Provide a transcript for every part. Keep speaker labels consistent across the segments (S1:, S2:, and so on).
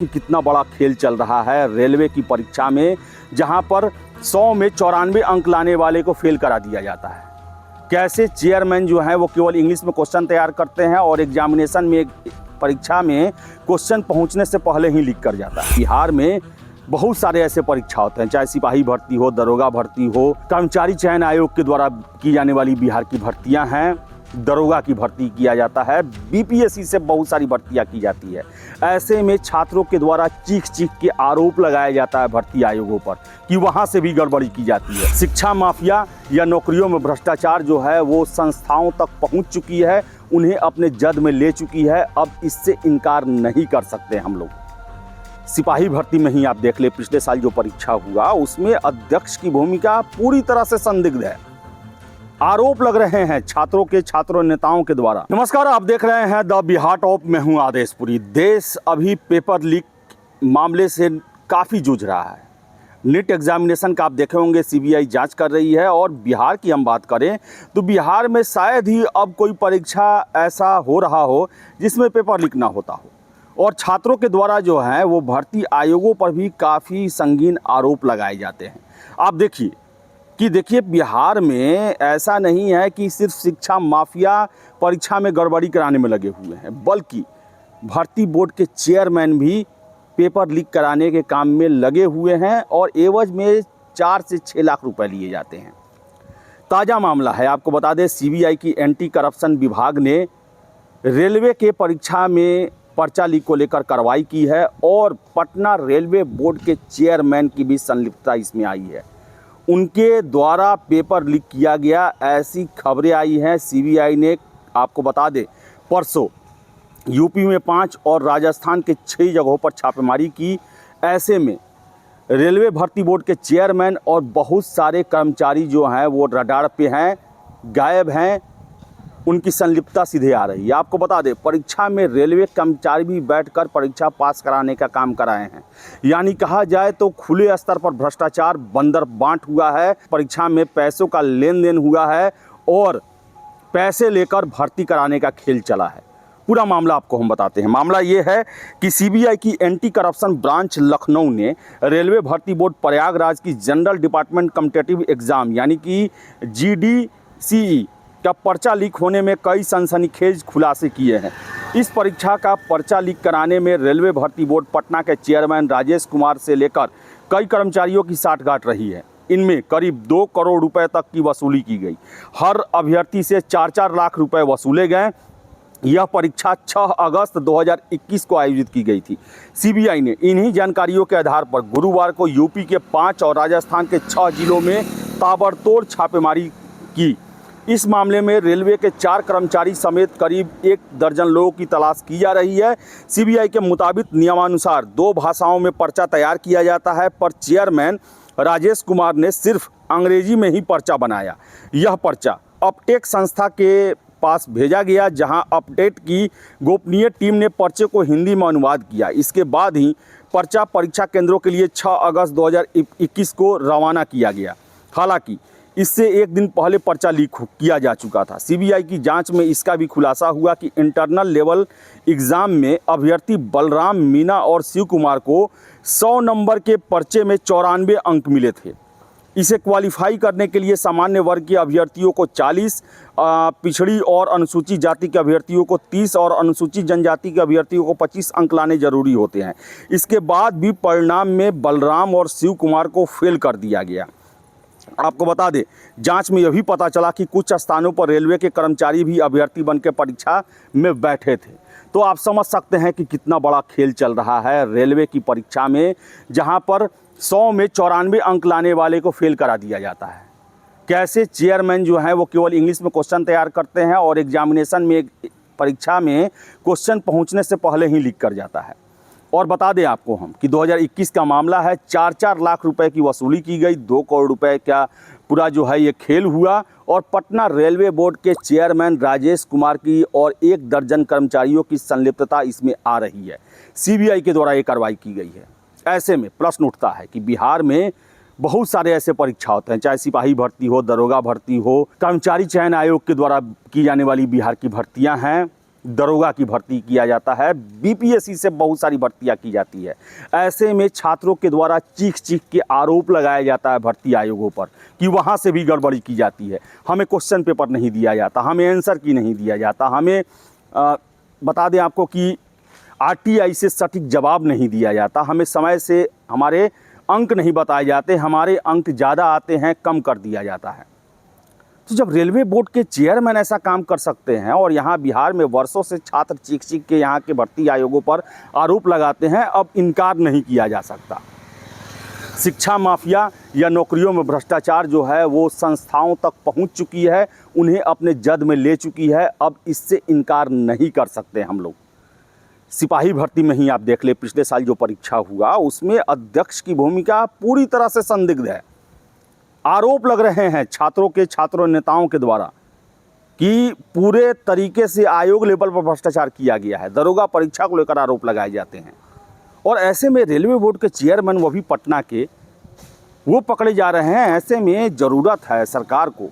S1: कि कितना बड़ा खेल चल रहा है रेलवे की परीक्षा में, जहां पर 100 में 94 अंक लाने वाले को फेल करा दिया जाता है। कैसे चेयरमैन जो हैं वो केवल इंग्लिश में क्वेश्चन तैयार करते हैं और एग्जामिनेशन में परीक्षा में क्वेश्चन पहुंचने से पहले ही लिख कर जाता है। बिहार में बहुत सारे ऐसे परीक्षा होते हैं, चाहे सिपाही भर्ती हो, दरोगा भर्ती हो, कर्मचारी चयन आयोग के द्वारा की जाने वाली बिहार की भर्तियां हैं, दरोगा की भर्ती किया जाता है, बीपीएससी से बहुत सारी भर्तियां की जाती है। ऐसे में छात्रों के द्वारा चीख चीख के आरोप लगाया जाता है भर्ती आयोगों पर कि वहां से भी गड़बड़ी की जाती है। शिक्षा माफिया या नौकरियों में भ्रष्टाचार जो है वो संस्थाओं तक पहुंच चुकी है, उन्हें अपने जद में ले चुकी है। अब इससे इनकार नहीं कर सकते हम लोग। सिपाही भर्ती में ही आप देख ले, पिछले साल जो परीक्षा हुआ उसमें अध्यक्ष की भूमिका पूरी तरह से संदिग्ध है। आरोप लग रहे हैं छात्रों नेताओं के द्वारा। नमस्कार, आप देख रहे हैं द बिहार टॉप। मैं हूं आदेशपुरी। देश अभी पेपर लीक मामले से काफ़ी जूझ रहा है। नीट एग्जामिनेशन का आप देखे होंगे सीबीआई जांच कर रही है, और बिहार की हम बात करें तो बिहार में शायद ही अब कोई परीक्षा ऐसा हो रहा हो जिसमें पेपर लीक ना होता हो। और छात्रों के द्वारा जो है वो भर्ती आयोगों पर भी काफ़ी संगीन आरोप लगाए जाते हैं। आप देखिए बिहार में ऐसा नहीं है कि सिर्फ शिक्षा माफिया परीक्षा में गड़बड़ी कराने में लगे हुए हैं, बल्कि भर्ती बोर्ड के चेयरमैन भी पेपर लीक कराने के काम में लगे हुए हैं और एवज में 4 से 6 लाख रुपए लिए जाते हैं। ताज़ा मामला है, आपको बता दें, सीबीआई की एंटी करप्शन विभाग ने रेलवे के परीक्षा में पर्चा लीक को लेकर कार्रवाई की है और पटना रेलवे बोर्ड के चेयरमैन की भी संलिप्तता इसमें आई है। उनके द्वारा पेपर लीक किया गया, ऐसी खबरें आई हैं। सीबीआई ने, आपको बता दें, परसों यूपी में 5 और राजस्थान के 6 जगहों पर छापेमारी की। ऐसे में रेलवे भर्ती बोर्ड के चेयरमैन और बहुत सारे कर्मचारी जो हैं वो रडार पे हैं, गायब हैं। उनकी संलिप्तता सीधे आ रही है। आपको बता दें, परीक्षा में रेलवे कर्मचारी भी बैठकर परीक्षा पास कराने का काम कराए हैं। यानी कहा जाए तो खुले स्तर पर भ्रष्टाचार बंदर बांट हुआ है। परीक्षा में पैसों का लेन देन हुआ है और पैसे लेकर भर्ती कराने का खेल चला है। पूरा मामला आपको हम बताते हैं। मामला ये है कि सीबीआई की एंटी करप्शन ब्रांच लखनऊ ने रेलवे भर्ती बोर्ड प्रयागराज की जनरल डिपार्टमेंट कॉम्पिटिटिव एग्जाम यानी कि GDCE का पर्चा लीक होने में कई सनसनीखेज खुलासे किए हैं। इस परीक्षा का पर्चा लीक कराने में रेलवे भर्ती बोर्ड पटना के चेयरमैन राजेश कुमार से लेकर कई कर्मचारियों की साठगांठ रही है। इनमें करीब 2 करोड़ रुपए तक की वसूली की गई। हर अभ्यर्थी से 4-4 लाख रुपए वसूले गए। यह परीक्षा 6 अगस्त 2021 को आयोजित की गई थी। सीबीआई ने इन्हीं जानकारियों के आधार पर गुरुवार को यूपी के 5 और राजस्थान के 6 जिलों में ताबड़तोड़ छापेमारी की। इस मामले में रेलवे के 4 कर्मचारी समेत करीब 1 दर्जन लोगों की तलाश की जा रही है। सीबीआई के मुताबिक नियमानुसार 2 भाषाओं में पर्चा तैयार किया जाता है, पर चेयरमैन राजेश कुमार ने सिर्फ अंग्रेजी में ही पर्चा बनाया। यह पर्चा अपटेक संस्था के पास भेजा गया, जहां अपडेट की गोपनीय टीम ने पर्चे को हिंदी में अनुवाद किया। इसके बाद ही पर्चा परीक्षा केंद्रों के लिए 6 अगस्त 2021 को रवाना किया गया। हालांकि इससे 1 दिन पहले पर्चा लीक किया जा चुका था। सीबीआई की जांच में इसका भी खुलासा हुआ कि इंटरनल लेवल एग्ज़ाम में अभ्यर्थी बलराम मीना और शिव कुमार को 100 नंबर के पर्चे में 94 अंक मिले थे। इसे क्वालिफाई करने के लिए सामान्य वर्ग के अभ्यर्थियों को 40, पिछड़ी और अनुसूचित जाति के अभ्यर्थियों को 30 और अनुसूचित जनजाति के अभ्यर्थियों को 25 अंक लाने जरूरी होते हैं। इसके बाद भी परिणाम में बलराम और शिव कुमार को फेल कर दिया गया। आपको बता दें, जांच में यह भी पता चला कि कुछ स्थानों पर रेलवे के कर्मचारी भी अभ्यर्थी बनकर परीक्षा में बैठे थे। तो आप समझ सकते हैं कि कितना बड़ा खेल चल रहा है रेलवे की परीक्षा में, जहां पर 100 में 94 अंक लाने वाले को फेल करा दिया जाता है। कैसे चेयरमैन जो हैं वो केवल इंग्लिश में क्वेश्चन तैयार करते हैं और एग्जामिनेशन में परीक्षा में क्वेश्चन पहुँचने से पहले ही लीक कर जाता है। और बता दें आपको हम कि 2021 का मामला है। 4-4 लाख रुपए की वसूली की गई। 2 करोड़ रुपए का पूरा जो है ये खेल हुआ और पटना रेलवे बोर्ड के चेयरमैन राजेश कुमार की और 1 दर्जन कर्मचारियों की संलिप्तता इसमें आ रही है। सीबीआई के द्वारा ये कार्रवाई की गई है। ऐसे में प्रश्न उठता है कि बिहार में बहुत सारे ऐसे परीक्षा होते हैं, चाहे सिपाही भर्ती हो, दरोगा भर्ती हो, कर्मचारी चयन आयोग के द्वारा की जाने वाली बिहार की भर्तियाँ हैं, दरोगा की भर्ती किया जाता है, बीपीएससी से बहुत सारी भर्तियां की जाती है। ऐसे में छात्रों के द्वारा चीख चीख के आरोप लगाया जाता है भर्ती आयोगों पर कि वहाँ से भी गड़बड़ी की जाती है, हमें क्वेश्चन पेपर नहीं दिया जाता, हमें आंसर की नहीं दिया जाता, हमें बता दें आपको कि आरटीआई से सटीक जवाब नहीं दिया जाता, हमें समय से हमारे अंक नहीं बताए जाते, हमारे अंक ज़्यादा आते हैं कम कर दिया जाता है। तो जब रेलवे बोर्ड के चेयरमैन ऐसा काम कर सकते हैं और यहाँ बिहार में वर्षों से छात्र चीख चीख के यहाँ के भर्ती आयोगों पर आरोप लगाते हैं, अब इनकार नहीं किया जा सकता। शिक्षा माफिया या नौकरियों में भ्रष्टाचार जो है वो संस्थाओं तक पहुँच चुकी है, उन्हें अपने जद में ले चुकी है, अब इससे इनकार नहीं कर सकते हम लोग। सिपाही भर्ती में ही आप देख ले, पिछले साल जो परीक्षा हुआ उसमें अध्यक्ष की भूमिका पूरी तरह से संदिग्ध है। आरोप लग रहे हैं छात्रों नेताओं के द्वारा कि पूरे तरीके से आयोग लेवल पर भ्रष्टाचार किया गया है, दरोगा परीक्षा को लेकर आरोप लगाए जाते हैं। और ऐसे में रेलवे बोर्ड के चेयरमैन वो भी पटना के वो पकड़े जा रहे हैं। ऐसे में ज़रूरत है सरकार को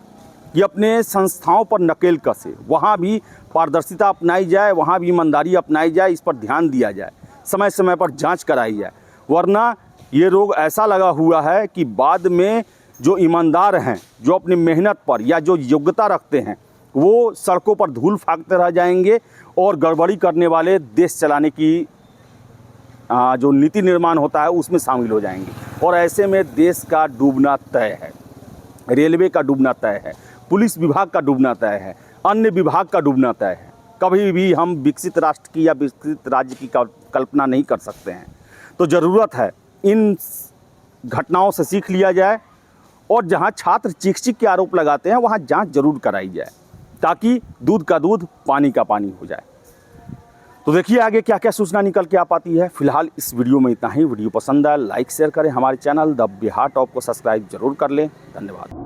S1: कि अपने संस्थाओं पर नकेल कसे, वहाँ भी पारदर्शिता अपनाई जाए, वहाँ भी ईमानदारी अपनाई जाए, इस पर ध्यान दिया जाए, समय समय पर जांच कराई जाए। वरना ये रोग ऐसा लगा हुआ है कि बाद में जो ईमानदार हैं, जो अपनी मेहनत पर या जो योग्यता रखते हैं, वो सड़कों पर धूल फाँकते रह जाएंगे और गड़बड़ी करने वाले देश चलाने की जो नीति निर्माण होता है उसमें शामिल हो जाएंगे। और ऐसे में देश का डूबना तय है, रेलवे का डूबना तय है, पुलिस विभाग का डूबना तय है, अन्य विभाग का डूबना तय है। कभी भी हम विकसित राष्ट्र की या विकसित राज्य की कल्पना नहीं कर सकते हैं। तो ज़रूरत है इन घटनाओं से सीख लिया जाए और जहां छात्र चीख चीख के आरोप लगाते हैं वहां जांच जरूर कराई जाए, ताकि दूध का दूध पानी का पानी हो जाए। तो देखिए आगे क्या क्या सूचना निकल के आ पाती है। फिलहाल इस वीडियो में इतना ही। वीडियो पसंद आए लाइक शेयर करें, हमारे चैनल द बिहार टॉप को सब्सक्राइब जरूर कर लें। धन्यवाद।